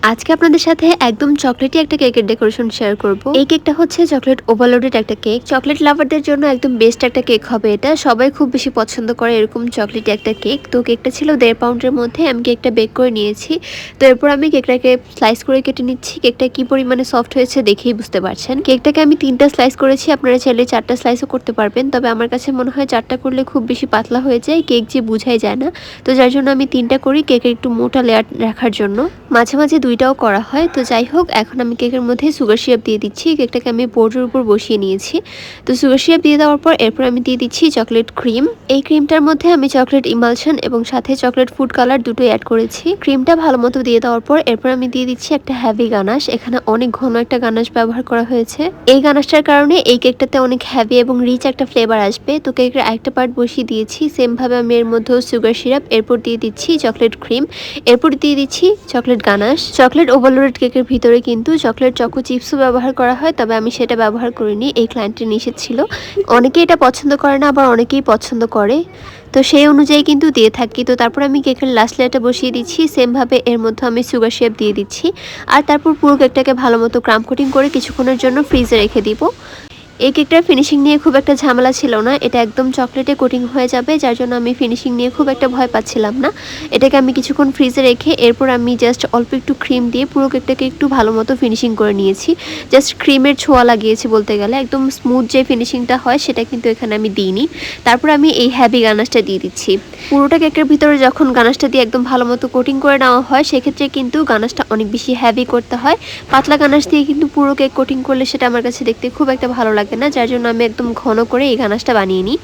আজকে আপনাদের সাথে একদম চকলেটি একটা কেকের ডেকোরেশন শেয়ার করব। এই কেকটা হচ্ছে চকলেট ওভারলোডেড একটা কেক। চকলেট লাভারদের জন্য একদম বেস্ট একটা কেক হবে এটা। সবাই খুব বেশি পছন্দ করে এরকম চকলেটি একটা কেক। তো কেকটা ছিল 1.5 পাউন্ডের মধ্যে। আমি কেকটা বেক করে নিয়েছি। তো এরপর আমি কেকটাকে স্লাইস করে কেটে নিচ্ছি। কেকটা কি পরিমাণে সফট হয়েছে দেখেই বুঝতে পারছেন। কেকটাকে আমি 3টা স্লাইস করেছি, আপনারা চাইলে 4টা স্লাইসও করতে পারবেন। তবে আমার কাছে মনে হয় 4টা করলে খুব বেশি পাতলা হয়ে যায়, কেক যে বুঝাই যায় না। তো যার জন্য আমি 3টা করি কেকের একটু মোটা লেয়ার রাখার জন্য। মাঝে মাঝে 2টাও করা হয়। তো যাই হোক, এখন আমি কেকের মধ্যে সুগার সিরাপ দিয়ে দিচ্ছি। কেকটাকে আমি বোর্ডের উপর বসিয়ে নিয়েছি। তো সুগার সিরাপ দিয়ে দেওয়ার পর এরপর আমি দিয়ে দিচ্ছি চকলেট ক্রিম। এই ক্রিমটার মধ্যে আমি চকলেট ইমালশন এবং সাথে চকলেট ফুড কালার দুটোই অ্যাড করেছি। ক্রিমটা ভালো মতো দিয়ে দেওয়ার পর এরপর আমি দিয়ে দিচ্ছি একটা হ্যাভি গানাশ। এখানে অনেক ঘন একটা গানাশ ব্যবহার করা হয়েছে। এই গানাশটার কারণে এই কেকটাতে অনেক হ্যাভি এবং রিচ একটা ফ্লেভার আসবে। তো কেকের একটা পার্ট বসিয়ে দিয়েছি। সেম ভাবে আমি এর মধ্যেও সুগার সিরাপ, এরপর দিয়ে দিচ্ছি চকলেট ক্রিম, এরপর দিয়ে দিচ্ছি চকলেট গানাশ। চকলেট ওভারলোডেড কেকের ভিতরে কিন্তু চকলেট চকো চিপসও ব্যবহার করা হয়, তবে আমি সেটা ব্যবহার করিনি, এই ক্লায়েন্টের নিষেধ ছিল। অনেকেই এটা পছন্দ করে না, আবার অনেকেই পছন্দ করে। তো সেই অনুযায়ী কিন্তু দিয়ে থাকি। তো তারপর আমি কেকের লাস্ট লেয়ারটা বসিয়ে দিচ্ছি। সেমভাবে এর মধ্যে আমি সুগার সিরাপ দিয়ে দিচ্ছি। আর তারপর পুরো কেকটাকে ভালো মতো ক্রাম কোটিং করে কিছুক্ষণের জন্য ফ্রিজে রেখে দিব। এই কেকটার ফিনিশিং নিয়ে খুব একটা ঝামেলা ছিল না। এটা একদম চকলেটে কোটিং হয়ে যাবে, যার জন্য আমি ফিনিশিং নিয়ে খুব একটা ভয় পাচ্ছিলাম না। এটাকে আমি কিছুক্ষণ ফ্রিজে রেখে এরপর আমি জাস্ট অল্প একটু ক্রিম দিয়ে পুরো কেকটাকে একটু ভালো মতো ফিনিশিং করে নিয়েছি। জাস্ট ক্রিমের ছোঁয়া লাগিয়েছি বলতে গেলে, একদম স্মুথ যে ফিনিশিংটা হয় সেটা কিন্তু এখানে আমি দিইনি। তারপর আমি এই হ্যাভি গানাশটা দিয়ে দিচ্ছি। পুরোটা কেকের ভিতরে যখন গানাশটা দিয়ে একদম ভালো মতো কোটিং করে নেওয়া হয়, সেক্ষেত্রে কিন্তু গানাশটা অনেক বেশি হ্যাভি করতে হয়। পাতলা গানাশ দিয়ে কিন্তু পুরো কেক কোটিং করলে সেটা আমার কাছে দেখতে খুব একটা ভালো লাগে না, যার জন্য আমি একদম ঘন করে এই গানাশটা বানিয়ে নিই।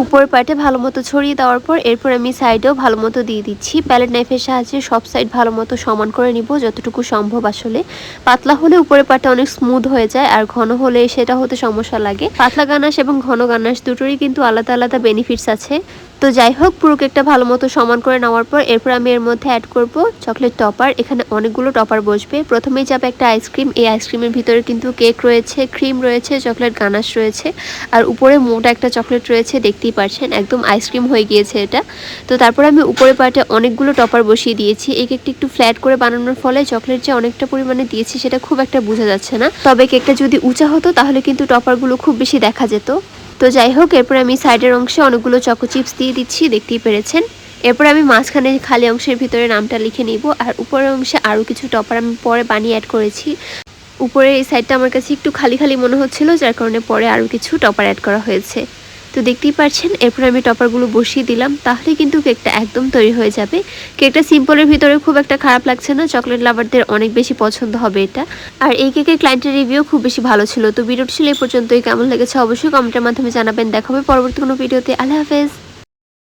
উপরের পার্টে ভালো মতো ছড়িয়ে দেওয়ার পর এরপর আমি সাইডেও ভালো মতো দিয়ে দিচ্ছি। প্যালেট নাইফের সাহায্যে সব সাইড ভালো মতো সমান করে নিব যতটুকু সম্ভব। আসলে পাতলা হলে উপরের পার্টটা অনেক স্মুথ হয়ে যায়, আর ঘন হলে সেটা হতে সমস্যা লাগে। পাতলা গানাশ এবং ঘন গানাশ দুটোরই কিন্তু আলাদা আলাদা বেনিফিটস আছে। তো যাই হোক, পুরো কেকটা ভালো মতো সমান করে নেওয়ার পর এরপর আমি এর মধ্যে অ্যাড করব চকলেট টপার। এখানে অনেকগুলো টপার বসবে। প্রথমেই যাবে একটা আইসক্রিম। এই আইসক্রিমের ভিতরে কিন্তু কেক রয়েছে, ক্রিম রয়েছে, চকলেট গানাশ রয়েছে, আর উপরে মোটা একটা চকলেট রয়েছে। দেখতেই পাচ্ছেন একদম আইসক্রিম হয়ে গিয়েছে এটা। তো তারপর আমি উপরে পার্টে অনেকগুলো টপার বসিয়ে দিয়েছি। এই কেকটা একটু ফ্ল্যাট করে বানানোর ফলে চকলেট যে অনেকটা পরিমাণে দিয়েছি সেটা খুব একটা বোঝা যাচ্ছে না। তবে কেকটা যদি উঁচা হতো তাহলে কিন্তু টপারগুলো খুব বেশি দেখা যেত। তো যাই হোক, এরপর আমি সাইডের অংশে অনেকগুলো চকো চিপস দিয়ে দিচ্ছি, দেখতেই পেরেছেন। এরপর আমি মাঝখানে খালি অংশের ভিতরে নামটা লিখে নিব, আর উপরের অংশে আরও কিছু টপার আমি পরে বানিয়ে অ্যাড করেছি। উপরে এই সাইডটা আমার কাছে একটু খালি খালি মনে হচ্ছিল, যার কারণে পরে আরও কিছু টপার অ্যাড করা হয়েছে। তো দেখতেই পাচ্ছেন, এরপর আমি টপারগুলো বসিয়ে দিলাম, তাহলে কিন্তু কেকটা একদম তৈরি হয়ে যাবে। কেকটা সিম্পলের ভিতরে খুব একটা খারাপ লাগছে না, চকলেট লাভারদের অনেক বেশি পছন্দ হবে এটা। আর এই কেকের ক্লায়েন্টের রিভিউ খুব বেশি ভালো ছিল। তো ভিডিওটি ছিল এই পর্যন্তই। কেমন লেগেছে অবশ্যই কমেন্টের মাধ্যমে জানাবেন। দেখা হবে পরবর্তী কোনো ভিডিওতে। আল্লাহ হাফেজ।